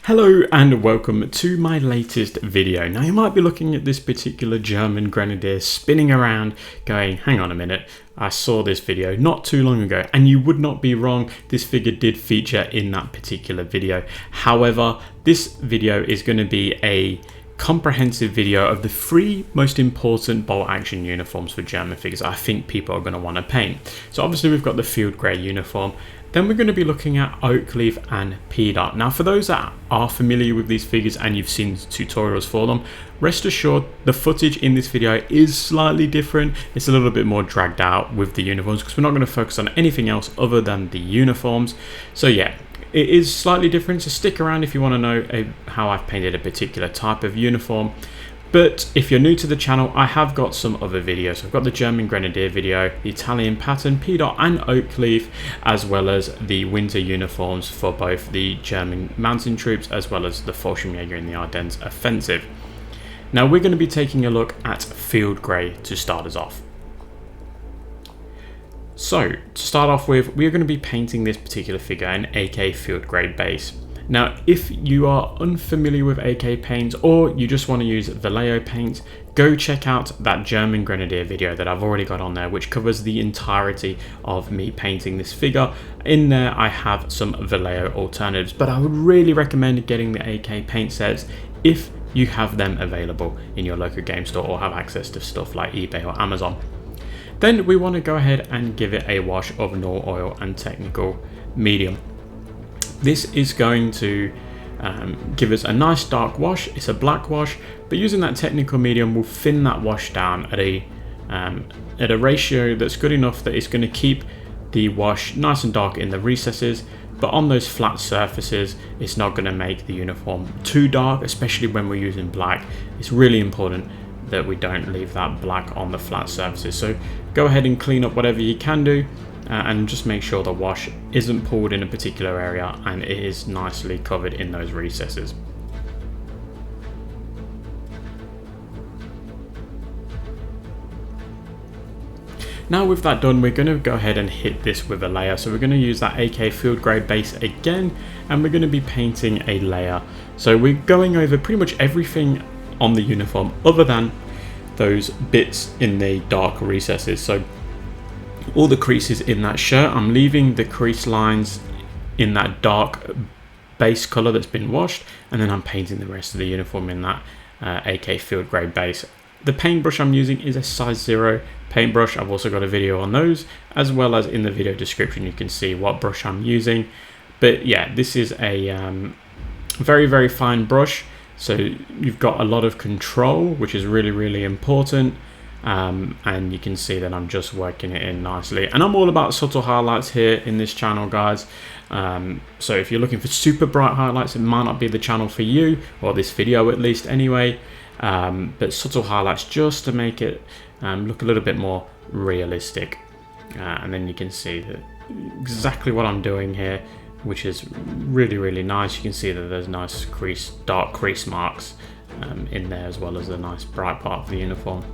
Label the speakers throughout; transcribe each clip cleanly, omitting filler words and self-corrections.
Speaker 1: Hello and welcome to my latest video. Now you might be looking at this particular German grenadier spinning around going, hang on a minute, I saw this video not too long ago, and you would not be wrong, this figure did feature in that particular video. However, this video is going to be a comprehensive video of the 3 most important bolt action uniforms for German figures I think people are going to want to paint. So obviously we've got the field grey uniform. Then we're going to be looking at Oakleaf and Peadot. Now for those that are familiar with these figures and you've seen tutorials for them, rest assured the footage in this video is slightly different. It's a little bit more dragged out with the uniforms because we're not going to focus on anything else other than the uniforms. So yeah, it is slightly different, so stick around if you want to know how I've painted a particular type of uniform. But if you're new to the channel, I have got some other videos. I've got the German Grenadier video, the Italian pattern, Peadot and Oakleaf, as well as the winter uniforms for both the German mountain troops as well as the Fallschirmjäger in the Ardennes offensive. Now we're going to be taking a look at field grey to start us off. So to start off with, we're going to be painting this particular figure in AK field grey base. Now, if you are unfamiliar with AK paints or you just want to use Vallejo paint, go check out that German Grenadier video that I've already got on there, which covers the entirety of me painting this figure. In there, I have some Vallejo alternatives, but I would really recommend getting the AK paint sets if you have them available in your local game store or have access to stuff like eBay or Amazon. Then we want to go ahead and give it a wash of null oil and technical medium. This is going to give us a nice dark wash. It's a black wash, but using that technical medium will thin that wash down at a ratio that's good enough that it's going to keep the wash nice and dark in the recesses, but on those flat surfaces it's not going to make the uniform too dark, especially when we're using black. It's really important that we don't leave that black on the flat surfaces, so go ahead and clean up whatever you can do. And just make sure the wash isn't pulled in a particular area and it is nicely covered in those recesses. Now with that done, we're going to go ahead and hit this with a layer. So we're going to use that AK field grey base again, and we're going to be painting a layer. So we're going over pretty much everything on the uniform other than those bits in the dark recesses. So all the creases in that shirt, I'm leaving the crease lines in that dark base color that's been washed, and then I'm painting the rest of the uniform in that AK field grey base. The paintbrush I'm using is a size 0 paintbrush. I've also got a video on those, as well as in the video description you can see what brush I'm using. But yeah, this is a very, very fine brush, so you've got a lot of control, which is really, really important. And you can see that I'm just working it in nicely, and I'm all about subtle highlights here in this channel, guys. So if you're looking for super bright highlights, it might not be the channel for you, or this video at least anyway, but subtle highlights just to make it look a little bit more realistic. And then you can see that exactly what I'm doing here, which is really, really nice. You can see that there's nice dark crease marks in there, as well as the nice bright part of the uniform.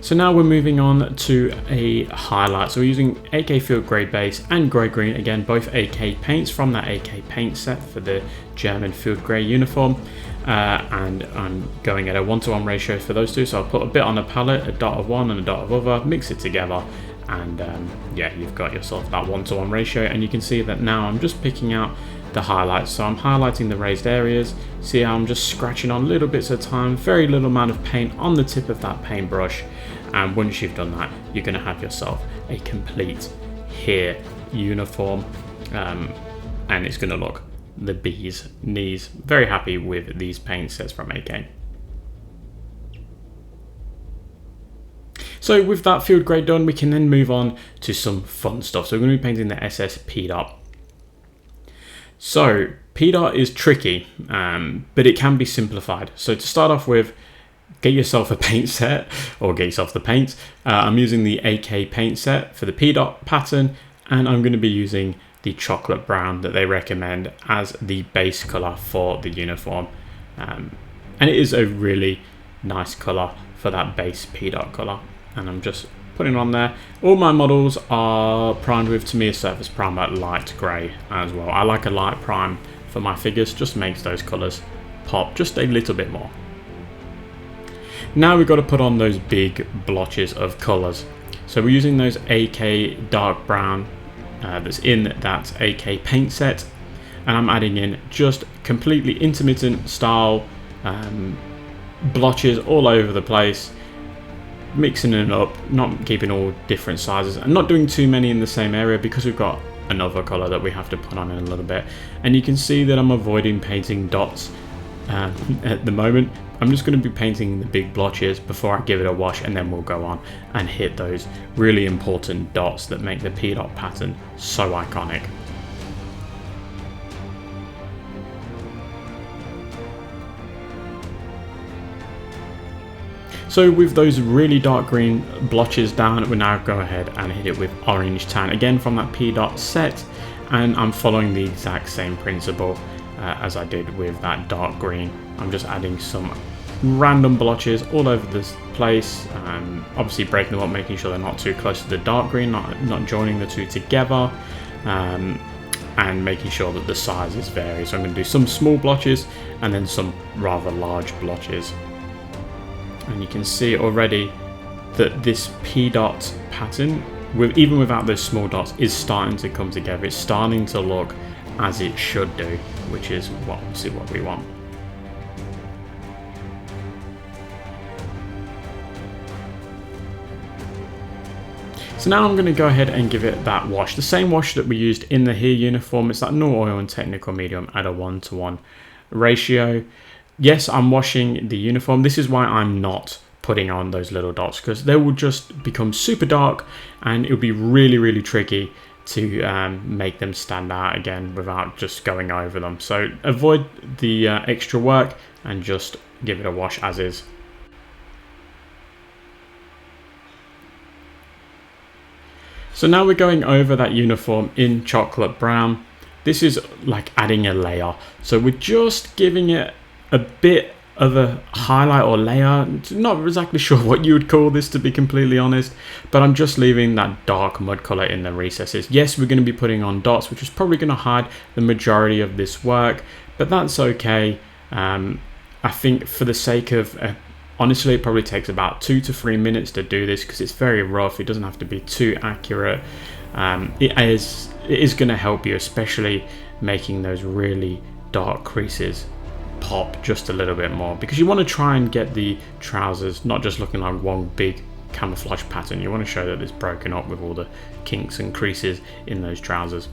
Speaker 1: So now we're moving on to a highlight. So we're using AK field grey base and grey green, again both AK paints from that AK paint set for the German field grey uniform, and I'm going at a 1:1 ratio for those two. So I'll put a bit on a palette, a dot of one and a dot of other, mix it together, and yeah, you've got yourself that 1:1 ratio. And you can see that now I'm just picking out the highlights. So I'm highlighting the raised areas. See how I'm just scratching on little bits at a time, very little amount of paint on the tip of that paintbrush. And once you've done that, you're going to have yourself a complete Heer uniform, and it's going to look the bee's knees. Very happy with these paint sets from AK. So with that field grey done, we can then move on to some fun stuff. So we're going to be painting the SS Peadot. So Peadot is tricky, but it can be simplified. So to start off with, get yourself a paint set, or get yourself the paint. I'm using the AK paint set for the Peadot pattern, and I'm going to be using the chocolate brown that they recommend as the base color for the uniform. And it is a really nice color for that base Peadot color. And I'm just putting it on there. All my models are primed with Tamiya Surface Primer light grey as well. I like a light prime for my figures, just makes those colours pop just a little bit more. Now we've got to put on those big blotches of colours. So we're using those AK dark brown that's in that AK paint set, and I'm adding in just completely intermittent style blotches all over the place, mixing it up, not keeping all different sizes and not doing too many in the same area because we've got another color that we have to put on in a little bit. And you can see that I'm avoiding painting dots at the moment. I'm just going to be painting the big blotches before I give it a wash, and then we'll go on and hit those really important dots that make the Peadot pattern so iconic. So with those really dark green blotches down, we'll now go ahead and hit it with orange tan, again from that Peadot set, and I'm following the exact same principle as I did with that dark green. I'm just adding some random blotches all over this place, obviously breaking them up, making sure they're not too close to the dark green, not joining the two together, and making sure that the sizes vary. So I'm going to do some small blotches and then some rather large blotches. And you can see already that this Peadot pattern, even without those small dots, is starting to come together. It's starting to look as it should do, which is obviously what we want. So now I'm going to go ahead and give it that wash, the same wash that we used in the Heer uniform. It's that no oil and technical medium at a 1:1 ratio. Yes, I'm washing the uniform. This is why I'm not putting on those little dots, because they will just become super dark and it will be really, really tricky to make them stand out again without just going over them. So avoid the extra work and just give it a wash as is. So now we're going over that uniform in chocolate brown. This is like adding a layer. So we're just giving it a bit of a highlight or layer. Not exactly sure what you would call this, to be completely honest, but I'm just leaving that dark mud color in the recesses. Yes, we're going to be putting on dots, which is probably going to hide the majority of this work, but that's okay. I think for the sake of honestly, it probably takes about 2 to 3 minutes to do this because it's very rough. It doesn't have to be too accurate. It is going to help you, especially making those really dark creases pop just a little bit more, because you want to try and get the trousers not just looking like one big camouflage pattern. You want to show that it's broken up with all the kinks and creases in those trousers.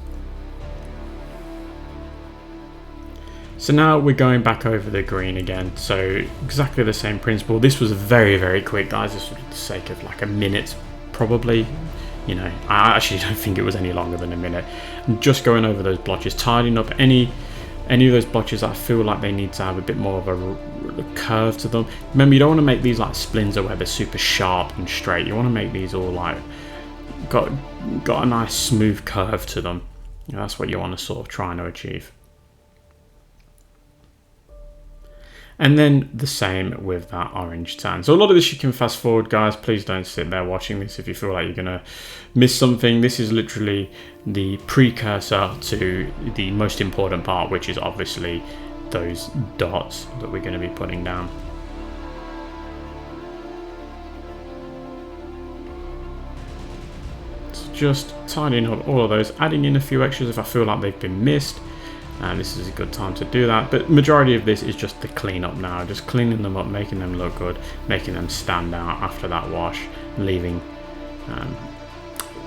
Speaker 1: So now we're going back over the green again, so exactly the same principle. This was very, very quick, guys. This was for the sake of like a minute probably. You know, I actually don't think it was any longer than a minute. I'm just going over those blotches, tidying up any of those blotches that I feel like they need to have a bit more of a curve to them. Remember, you don't want to make these like splinter where they're super sharp and straight. You want to make these all like got a nice smooth curve to them. You know, that's what you want to sort of try to achieve. And then the same with that orange tan. So a lot of this you can fast forward, guys. Please don't sit there watching this if you feel like you're gonna miss something. This is literally the precursor to the most important part, which is obviously those dots that we're going to be putting down. So just tidying up all of those, adding in a few extras if I feel like they've been missed. And this is a good time to do that, but majority of this is just the clean up now, just cleaning them up, making them look good, making them stand out after that wash, leaving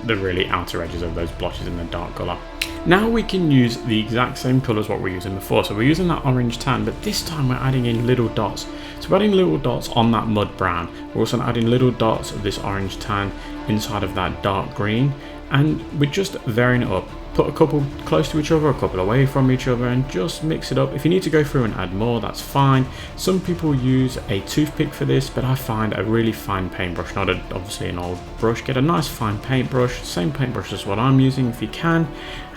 Speaker 1: the really outer edges of those blotches in the dark color. Now we can use the exact same color as what we're using before, so we're using that orange tan, but this time we're adding in little dots. So we're adding little dots on that mud brown. We're also adding little dots of this orange tan inside of that dark green, and we're just varying it up. Put a couple close to each other, a couple away from each other, and just mix it up. If you need to go through and add more, that's fine. Some people use a toothpick for this, but I find a really fine paintbrush, not obviously an old brush. Get a nice fine paintbrush, same paintbrush as what I'm using if you can,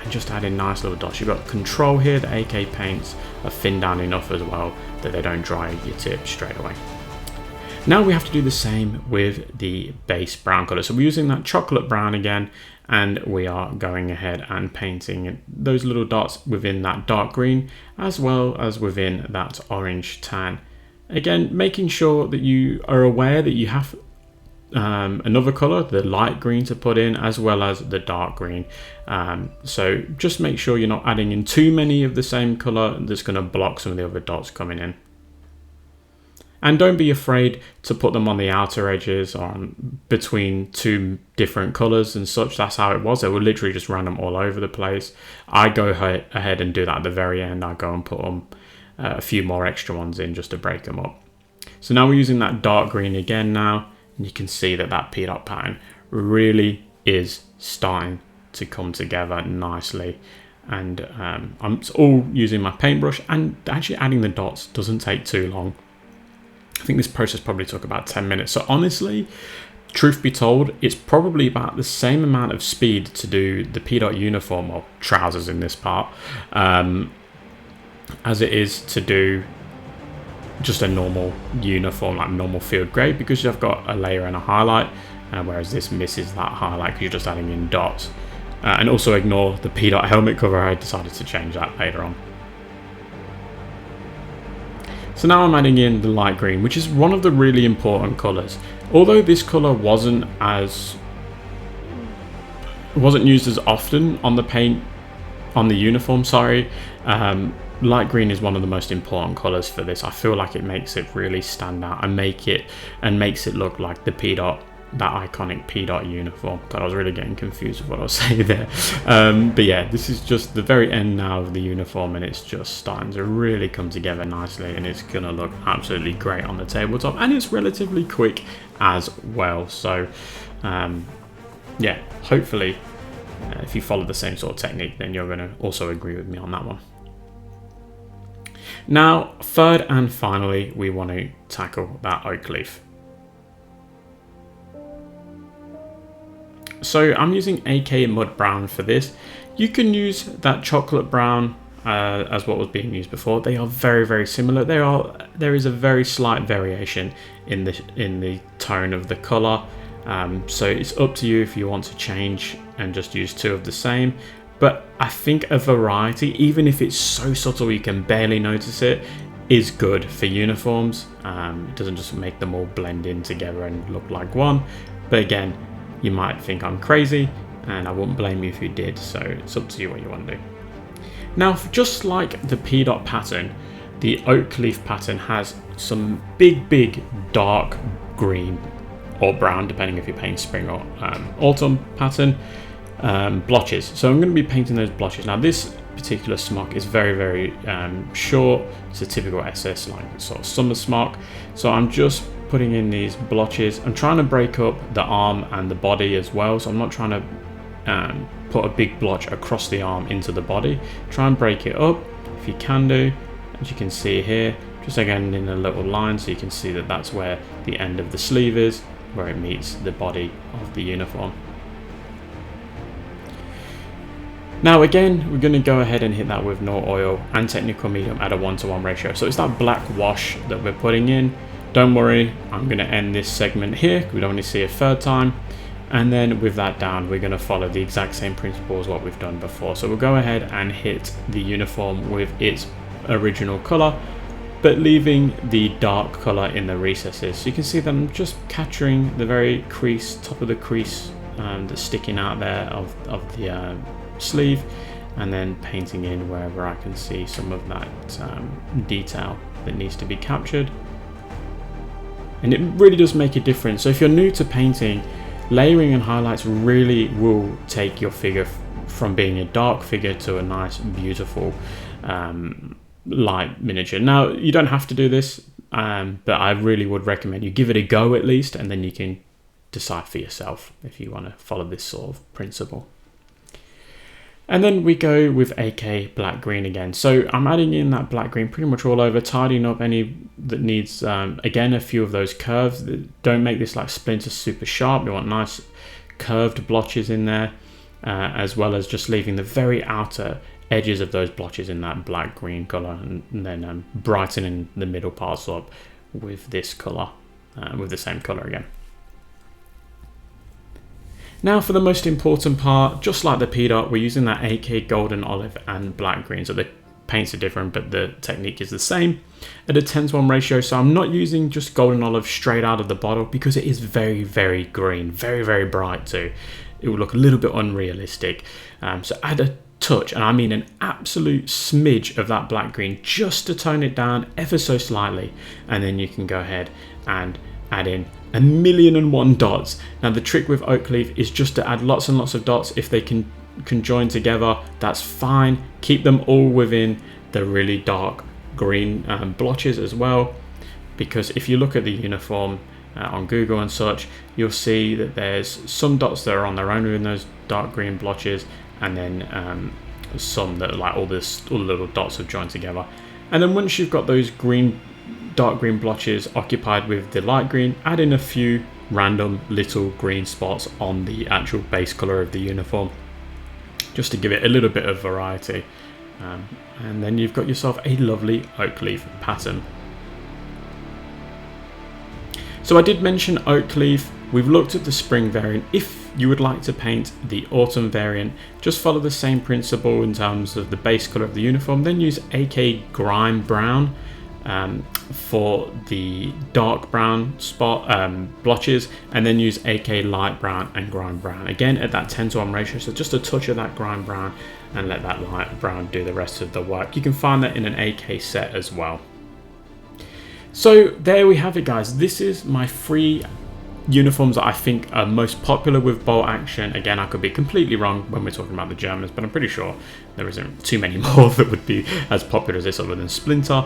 Speaker 1: and just add in nice little dots. You've got control here. The AK paints are thinned down enough as well that they don't dry your tip straight away. Now we have to do the same with the base brown color. So we're using that chocolate brown again, and we are going ahead and painting those little dots within that dark green as well as within that orange tan. Again, making sure that you are aware that you have another color, the light green, to put in as well as the dark green. So just make sure you're not adding in too many of the same color that's going to block some of the other dots coming in. And don't be afraid to put them on the outer edges on between two different colors and such. That's how it was. They were literally just random all over the place. I go ahead and do that at the very end. I go and put them a few more extra ones in just to break them up. So now we're using that dark green again now, and you can see that that Peadot pattern really is starting to come together nicely. And I'm all using my paintbrush, and actually adding the dots doesn't take too long. I think this process probably took about 10 minutes. So honestly, truth be told, it's probably about the same amount of speed to do the Peadot uniform, or trousers in this part, as it is to do just a normal uniform, like normal field grey, because you've got a layer and a highlight, whereas this misses that highlight because you're just adding in dots. And also ignore the Peadot helmet cover. I decided to change that later on. So now I'm adding in the light green, which is one of the really important colors. Although this color wasn't used as often on the paint, on the uniform, sorry. Light green is one of the most important colors for this. I feel like it makes it really stand out and makes it look like the Peadot, that iconic Peadot uniform. God, I was really getting confused with what I was saying there. But yeah, this is just the very end now of the uniform, and it's just starting to really come together nicely, and it's gonna look absolutely great on the tabletop, and it's relatively quick as well. So yeah, hopefully if you follow the same sort of technique, then you're gonna also agree with me on that one. Now, third and finally, we want to tackle that Oakleaf. So I'm using AK Mud Brown for this. You can use that chocolate brown as what was being used before. They are very, very similar. There is a very slight variation in the tone of the color. So it's up to you if you want to change and just use two of the same. But I think a variety, even if it's so subtle you can barely notice it, is good for uniforms. It doesn't just make them all blend in together and look like one. But again, you might think I'm crazy, and I wouldn't blame you if you did, so it's up to you what you want to do. Now, just like the Peadot pattern, the Oakleaf pattern has some big dark green or brown, depending if you're painting spring or autumn pattern, blotches. So I'm going to be painting those blotches. Now this particular smock is very short. It's a typical SS, like sort of summer smock. So I'm just putting in these blotches. I'm trying to break up the arm and the body as well. So I'm not trying to put a big blotch across the arm into the body. Try and break it up if you can do. As you can see here, just again in a little line, so you can see that that's where the end of the sleeve is, where it meets the body of the uniform. Now again, we're going to go ahead and hit that with no oil and technical medium at a 1:1 ratio. So it's that black wash that we're putting in. Don't worry, I'm going to end this segment here. We don't want to see a third time. And then with that down, we're going to follow the exact same principle as what we've done before. So we'll go ahead and hit the uniform with its original color, but leaving the dark color in the recesses. So you can see that I'm just capturing the very crease, top of the crease that's sticking out there of the sleeve, and then painting in wherever I can see some of that detail that needs to be captured. And it really does make a difference. So if you're new to painting, layering and highlights really will take your figure from being a dark figure to a nice, beautiful light miniature. Now, you don't have to do this, but I really would recommend you give it a go at least, and then you can decide for yourself if you want to follow this sort of principle. And then we go with AK black green again. So I'm adding in that black green pretty much all over, tidying up any that needs, again, a few of those curves. Don't make this like splinter super sharp. You want nice curved blotches in there, as well as just leaving the very outer edges of those blotches in that black green color, and then brightening the middle parts up with this color. with the same color again. Now for the most important part, just like the Peadot, we're using that AK golden olive and black green. So the paints are different, but the technique is the same at a 10:1 ratio. So I'm not using just golden olive straight out of the bottle because it is very, very green, very, very bright too. It will look a little bit unrealistic. So add a touch, and I mean an absolute smidge of that black green just to tone it down ever so slightly. And then you can go ahead and add in 1,000,001 dots. Now the trick with Oakleaf is just to add lots and lots of dots. If they can join together, that's fine. Keep them all within the really dark green blotches as well, because if you look at the uniform on Google and such, you'll see that there's some dots that are on their own within those dark green blotches, and then some that are like all the little dots have joined together. And then once you've got those dark green blotches occupied with the light green, add in a few random little green spots on the actual base color of the uniform, just to give it a little bit of variety. And then you've got yourself a lovely Oakleaf pattern. So I did mention Oakleaf. We've looked at the spring variant. If you would like to paint the autumn variant, just follow the same principle in terms of the base color of the uniform, then use AK Grime Brown for the dark brown spot blotches, and then use AK Light Brown and Grime Brown again at that 10:1 ratio. So just a touch of that Grime Brown and let that light brown do the rest of the work. You can find that in an AK set as well. So there we have it, guys. This is my 3 uniforms that I think are most popular with bolt action. Again, I could be completely wrong when we're talking about the Germans, but I'm pretty sure there isn't too many more that would be as popular as this other than Splinter.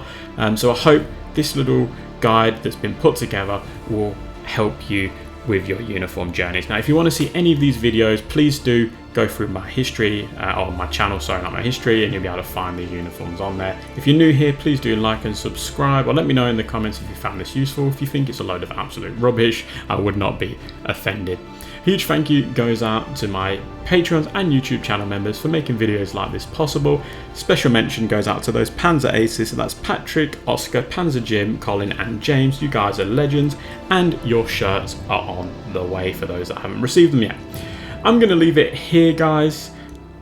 Speaker 1: So I hope this little guide that's been put together will help you with your uniform journeys. Now, if you want to see any of these videos, please do go through my history, or my channel, sorry, not my history, and you'll be able to find the uniforms on there. If you're new here, please do like and subscribe, or let me know in the comments if you found this useful. If you think it's a load of absolute rubbish, I would not be offended. Huge thank you goes out to my Patreons and YouTube channel members for making videos like this possible. Special mention goes out to those Panzer Aces, so that's Patrick, Oscar, Panzer Jim, Colin and James. You guys are legends, and your shirts are on the way for those that haven't received them yet. I'm going to leave it here, guys.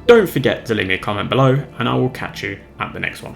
Speaker 1: Don't forget to leave me a comment below, and I will catch you at the next one.